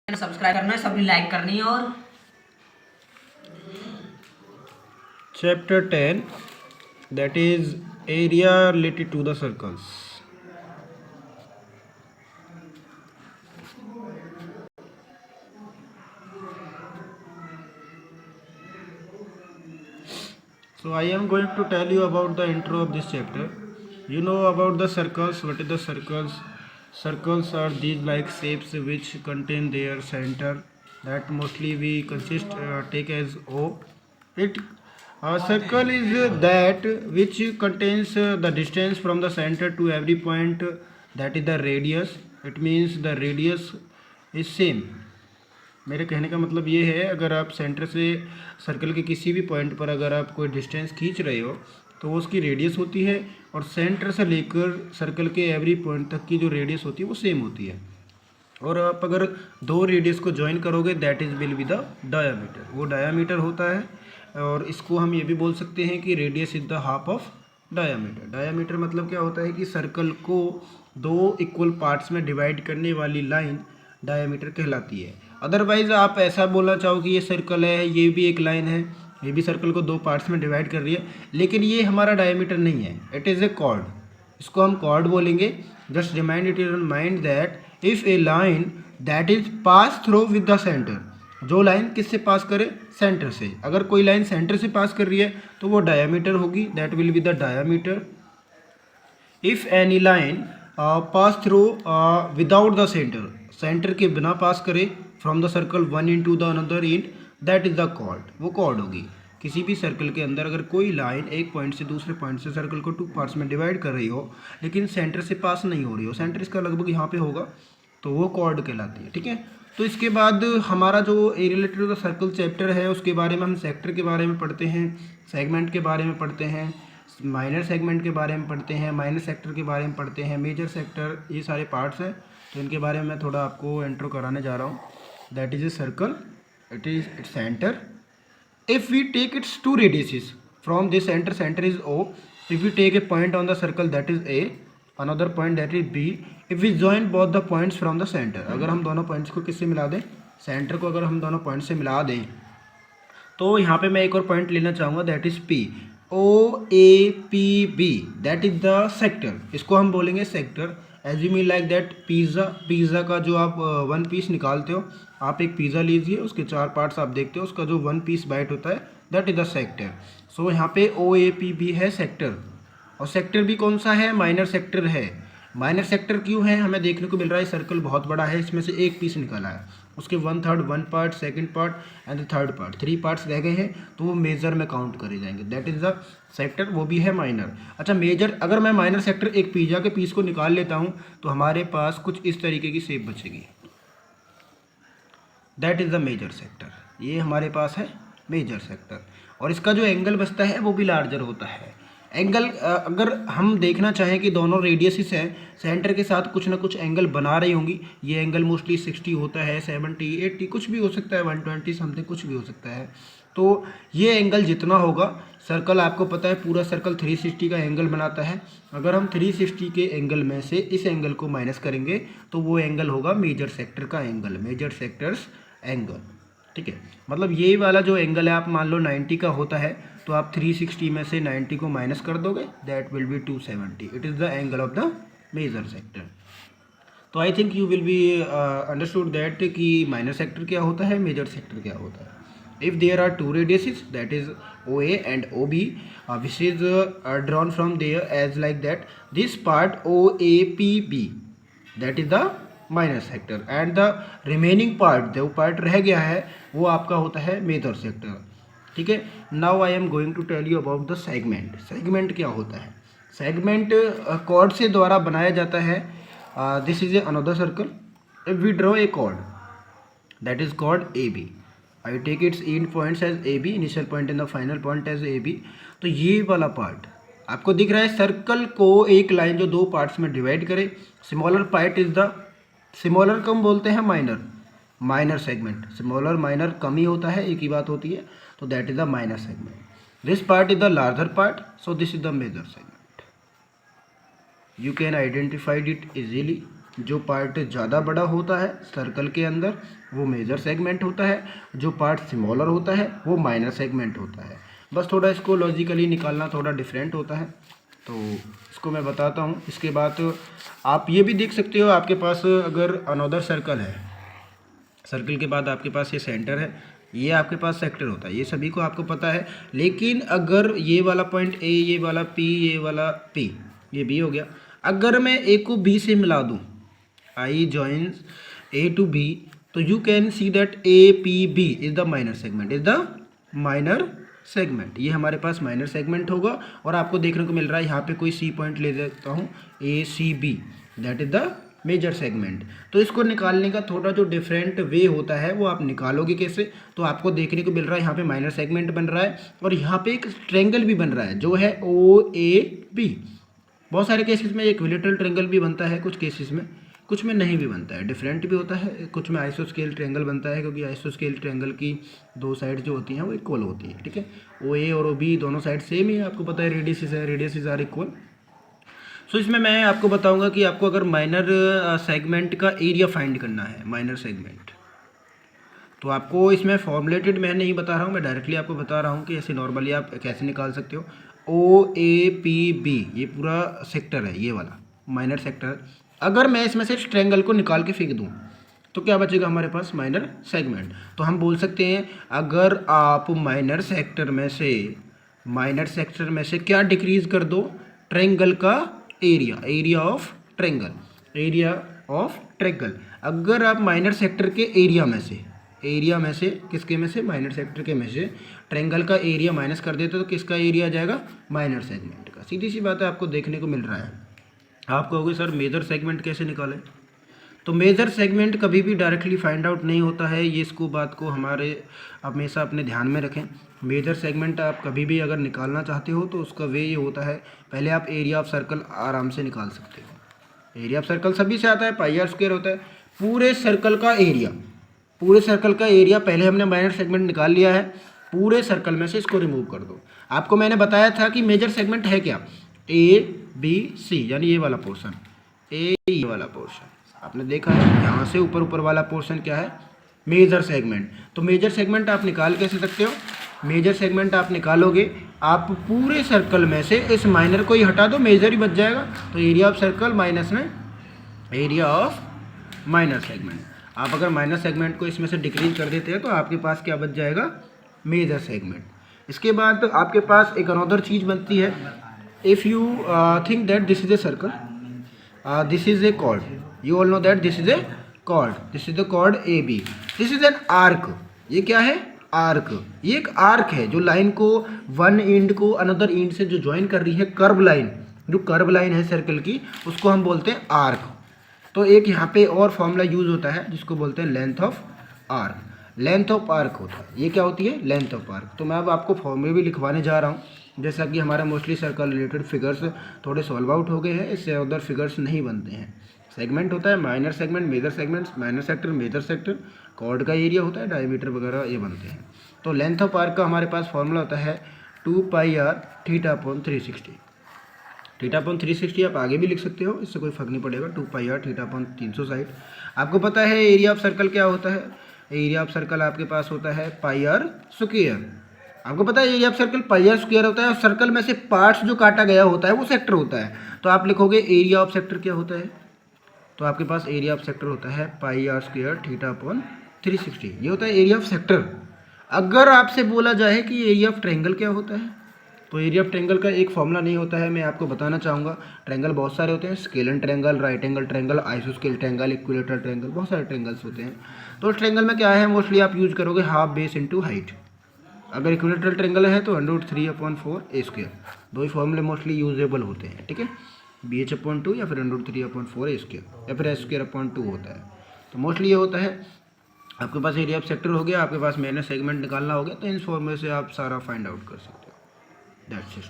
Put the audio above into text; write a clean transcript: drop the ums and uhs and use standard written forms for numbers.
Subscribe करना है, सभी लाइक करनी है। और Chapter 10, that is area related to the circles. So I am going to tell you about the intro of this chapter. You know about the circles. What is the circles? Circles are these like shapes which contain their center that mostly we take as O. It a circle is that which contains the distance from the center to every point, that is the radius. It means the radius is same. मेरे कहने का मतलब ये है, अगर आप centre से circle के किसी भी पॉइंट पर अगर आप कोई डिस्टेंस खींच रहे हो तो वो उसकी रेडियस होती है, और सेंटर से लेकर सर्कल के एवरी पॉइंट तक की जो रेडियस होती है वो सेम होती है। और आप अगर दो रेडियस को ज्वाइन करोगे that is will be the diameter, वो डायामीटर होता है। और इसको हम ये भी बोल सकते हैं कि radius is the half of diameter. Diameter मतलब क्या होता है कि सर्कल को दो इक्वल पार्ट्स में डिवाइड करने वाली लाइन डायामीटर कहलाती है। अदरवाइज़ आप ऐसा बोलना चाहो कि ये सर्कल है, ये भी एक लाइन है, ये भी सर्कल को दो पार्ट्स में डिवाइड कर रही है, लेकिन ये हमारा डायमीटर नहीं है, इट इज़ ए कॉर्ड। इसको हम कॉर्ड बोलेंगे। Just remind it in mind that if A line that is pass through with the centre, जो लाइन किससे पास करे, सेंटर से। अगर कोई लाइन सेंटर से पास कर रही है तो वो डायमीटर होगी, that will be the diameter. If any line pass through without the centre, centre के बिना पास करे from the circle one in to the another in, that is the chord, वो कॉर्ड होगी। किसी भी सर्कल के अंदर अगर कोई लाइन एक पॉइंट से दूसरे पॉइंट से सर्कल को टू पार्ट्स में डिवाइड कर रही हो लेकिन सेंटर से पास नहीं हो रही हो, सेंटर इसका लगभग यहाँ पे होगा, तो वो कॉर्ड कहलाती है। ठीक है, तो इसके बाद हमारा जो a related to the circle chapter है उसके बारे में हम सेक्टर के बारे में पढ़ते हैं, सेगमेंट के बारे में पढ़ते हैं, माइनर सेगमेंट के बारे में पढ़ते हैं, माइनर सेक्टर के बारे में पढ़ते हैं, मेजर सेक्टर, ये सारे पार्ट्स हैं। तो इनके बारे में मैं थोड़ा आपको इंट्रो कराने जा रहा हूँ। That is a circle, it is its centre. If we take its two radiuses from this center, center is O. If we take a point on the circle that is A, another point that is B. If we join both the points from the center, अगर हम दोनों points को किससे मिला दें, centre को अगर हम दोनों पॉइंट से मिला दें, तो यहाँ पे मैं एक और पॉइंट लेना चाहूँगा, that is P, OAPB, that is the sector. इसको हम बोलेंगे sector. As you mean like that pizza, pizza का जो आप वन पीस निकालते हो, आप एक पिज़्ज़ा लीजिए, उसके चार पार्ट्स आप देखते हो, उसका जो वन पीस बाइट होता है दैट इज़ द सेक्टर। सो यहाँ पे OAPB है सेक्टर, और सेक्टर भी कौन सा है, माइनर सेक्टर है। माइनर सेक्टर क्यों है, हमें देखने को मिल रहा है सर्कल बहुत बड़ा है, इसमें से एक पीस निकाला है, उसके one third, one part, second part and the third part, three parts रह गए हैं, तो वो मेजर में काउंट करे जाएंगे, दैट इज़ द सेक्टर, वो भी है माइनर। अच्छा, मेजर, अगर मैं माइनर सेक्टर एक पिज़्ज़ा के पीस को निकाल लेता हूँ तो हमारे पास कुछ इस तरीके की शेप बचेगी, that is the major sector. ये हमारे पास है मेजर सेक्टर, और इसका जो एंगल बचता है वो भी लार्जर होता है। एंगल अगर हम देखना चाहें कि दोनों रेडियसिस हैं, सेंटर के साथ कुछ ना कुछ एंगल बना रही होंगी, ये एंगल मोस्टली 60 होता है, 70, 80, कुछ भी हो सकता है, 120 समथिंग, कुछ भी हो सकता है। तो ये एंगल जितना होगा, सर्कल आपको पता है पूरा सर्कल 360 का एंगल बनाता है, अगर हम 360 के एंगल में से इस एंगल को माइनस करेंगे तो वो एंगल होगा मेजर सेक्टर का एंगल, मेजर सेक्टर्स एंगल। ठीक है, मतलब ये वाला जो एंगल है, आप मान लो 90 का होता है, तो आप 360 में से 90 को माइनस कर दोगे, that will be 270, it is the angle of the major sector. तो I think you will be understood that कि माइनर सेक्टर क्या होता है, मेजर सेक्टर क्या होता है। If there are two radiuses that is OA and OB, which is drawn from there as like that, this part OAPB, that is the minor sector, and the remaining part, जो part रह गया है वो आपका होता है major sector. ठीक है, now I am going to tell you about the segment. Segment क्या होता है, सेगमेंट कॉर्ड से द्वारा बनाया जाता है। This is a another circle, if we draw a chord that is called AB, I take its in points as AB, initial point and the final point as AB। तो ये वाला part आपको दिख रहा है, सर्कल को एक line जो दो पार्ट्स में डिवाइड करे, smaller part is the, smaller कम बोलते हैं minor, minor segment, smaller minor कम ही होता है, एक ही बात होती है, तो that is the minor segment. This part is the larger part, so this is the major segment. You can identified it easily. जो पार्ट ज़्यादा बड़ा होता है सर्कल के अंदर वो मेजर सेगमेंट होता है, जो पार्ट स्मॉलर होता है वो माइनर सेगमेंट होता है। बस थोड़ा इसको लॉजिकली निकालना थोड़ा डिफरेंट होता है, तो इसको मैं बताता हूँ। इसके बाद आप ये भी देख सकते हो, आपके पास अगर अनदर सर्कल है, सर्कल के बाद आपके पास ये सेंटर है, ये आपके पास सेक्टर होता है, ये सभी को आपको पता है। लेकिन अगर ये वाला पॉइंट ए, ये वाला पी, ये वाला पी, ये बी हो गया, अगर मैं ए को बी से मिला दूँ, I joins A to B, तो you can see that A P B is the minor segment, is the minor segment. ये हमारे पास माइनर सेगमेंट होगा। और आपको देखने को मिल रहा है यहाँ पे कोई सी पॉइंट ले देता हूँ, A C B, that is the major segment. तो इसको निकालने का थोड़ा जो डिफरेंट वे होता है वो आप निकालोगे कैसे, तो आपको देखने को मिल रहा है यहाँ पे माइनर सेगमेंट बन रहा है और यहाँ पे एक ट्रेंगल भी बन रहा है जो है ओ ए बी। बहुत सारे केसेस में इक्विलेटरल ट्रेंगल भी बनता है, कुछ केसेस में, कुछ में नहीं भी बनता है, डिफरेंट भी होता है। कुछ में आइसोस्केल ट्रायंगल बनता है, क्योंकि आइसोस्केल ट्रायंगल की दो साइड जो होती हैं वो इक्वल होती है, ठीक है। ओ ए और ओ बी दोनों साइड सेम ही है, आपको पता है रेडियसेस है, रेडियसेस आर इक्वल। सो इसमें मैं आपको बताऊंगा कि आपको अगर माइनर सेगमेंट का एरिया फाइंड करना है, माइनर सेगमेंट, तो आपको इसमें फॉर्मुलेटेड मैं नहीं बता रहा हूँ, मैं डायरेक्टली आपको बता रहा हूँ कि ऐसे नॉर्मली आप कैसे निकाल सकते हो। ओ ए पी बी ये पूरा सेक्टर है, ये वाला माइनर सेक्टर। अगर मैं इसमें से ट्रायंगल को निकाल के फेंक दूँ तो क्या बचेगा हमारे पास, माइनर सेगमेंट। तो हम बोल सकते हैं अगर आप माइनर सेक्टर में से क्या डिक्रीज कर दो, ट्रायंगल का एरिया, एरिया ऑफ ट्रायंगल। अगर आप माइनर सेक्टर के एरिया में से किसके में से, माइनर सेक्टर के में से ट्रायंगल का एरिया माइनस कर देते तो किसका एरिया आ जाएगा, माइनर सेगमेंट का। सीधी सी बात है, आपको देखने को मिल रहा है। आप कहोगे सर मेजर सेगमेंट कैसे निकालें, तो मेजर सेगमेंट कभी भी डायरेक्टली फाइंड आउट नहीं होता है, ये इसको बात को हमारे हमेशा अपने ध्यान में रखें। मेजर सेगमेंट आप कभी भी अगर निकालना चाहते हो तो उसका वे ये होता है, पहले आप एरिया ऑफ सर्कल आराम से निकाल सकते हो। एरिया ऑफ सर्कल सभी से आता है, पाई आर स्क्वायर होता है। पूरे सर्कल का एरिया पहले हमने माइनर सेगमेंट निकाल लिया है, पूरे सर्कल में से इसको रिमूव कर दो। आपको मैंने बताया था कि मेजर सेगमेंट है क्या, ए बी सी, यानी ये वाला पोर्शन, ये वाला पोर्शन आपने देखा है, यहाँ से ऊपर वाला पोर्शन क्या है, मेजर सेगमेंट। तो मेजर सेगमेंट आप निकाल कैसे सकते हो, मेजर सेगमेंट आप निकालोगे, आप पूरे सर्कल में से इस माइनर को ही हटा दो, मेजर ही बच जाएगा। तो एरिया ऑफ सर्कल माइनस में एरिया ऑफ माइनर सेगमेंट। आप अगर माइनर सेगमेंट को इसमें से डिक्रीज कर देते हैं तो आपके पास क्या बच जाएगा, मेजर सेगमेंट। इसके बाद आपके पास एक अनदर चीज़ बनती है, if you think that this is a circle, this is a chord, you all know that this is a chord, this is the chord AB, this is an arc। ये क्या है, आर्क। ये एक arc है जो line को one and को another and से जो ज्वाइन कर रही है, कर्व लाइन, जो कर्व लाइन है सर्कल की, उसको हम बोलते हैं आर्क। तो एक यहाँ पे और फॉर्मूला यूज होता है जिसको बोलते हैं length of arc, length of arc होता है। ये क्या होती है, लेंथ ऑफ आर्क। तो मैं अब आपको फॉर्मूले भी लिखवाने जा रहा हूँ, जैसा कि हमारा मोस्टली सर्कल रिलेटेड फिगर्स थोड़े सॉल्व आउट हो गए हैं, इससे अदर फिगर्स नहीं बनते हैं। सेगमेंट होता है minor segment, major segments, minor sector, major sector, chord का एरिया होता है, डायमीटर वगैरह ये बनते हैं। तो लेंथ ऑफ आर्क का हमारे पास फॉर्मूला होता है 2πr θ/360। θ/360 आप आगे भी लिख सकते हो, इससे कोई फर्क नहीं पड़ेगा, 2πr θ/360। आपको पता है एरिया ऑफ सर्कल क्या होता है, एरिया ऑफ सर्कल आपके पास होता है πr स्क्वायर। आपको पता है area of circle πr square होता है, और सर्कल में से पार्ट्स जो काटा गया होता है वो सेक्टर होता है। तो आप लिखोगे एरिया ऑफ सेक्टर क्या होता है, तो आपके पास एरिया ऑफ सेक्टर होता है πr स्क्वायर θ/360, ये होता है एरिया ऑफ सेक्टर। अगर आपसे बोला जाए कि एरिया ऑफ ट्रायंगल क्या होता है, तो एरिया ऑफ ट्रायंगल का एक फॉर्मूला नहीं होता है, मैं आपको बताना चाहूँगा। ट्रायंगल बहुत सारे होते हैं, scalene triangle, right angle triangle, आइसोस्केल ट्रायंगल, इक्विलेटरल ट्रायंगल, बहुत सारे ट्रायंगल्स होते हैं। तो ट्रायंगल में क्या है, मोस्टली आप यूज करोगे हाफ बेस इंटू हाइट। अगर इक्विलेटरल ट्रायंगल है तो √3/4 a स्क्वायर, दो ही फॉर्मूले मोस्टली यूजेबल होते हैं, ठीक है, BH/2 या फिर √3/4 a स्क्वायर या फिर s²/2 होता है। तो मोस्टली ये होता है। आपके पास एरिया ऑफ सेक्टर हो गया, आपके पास माइनर सेगमेंट निकालना हो गया, तो इन फॉर्मूले से आप सारा फाइंड आउट कर सकते हो। That's it.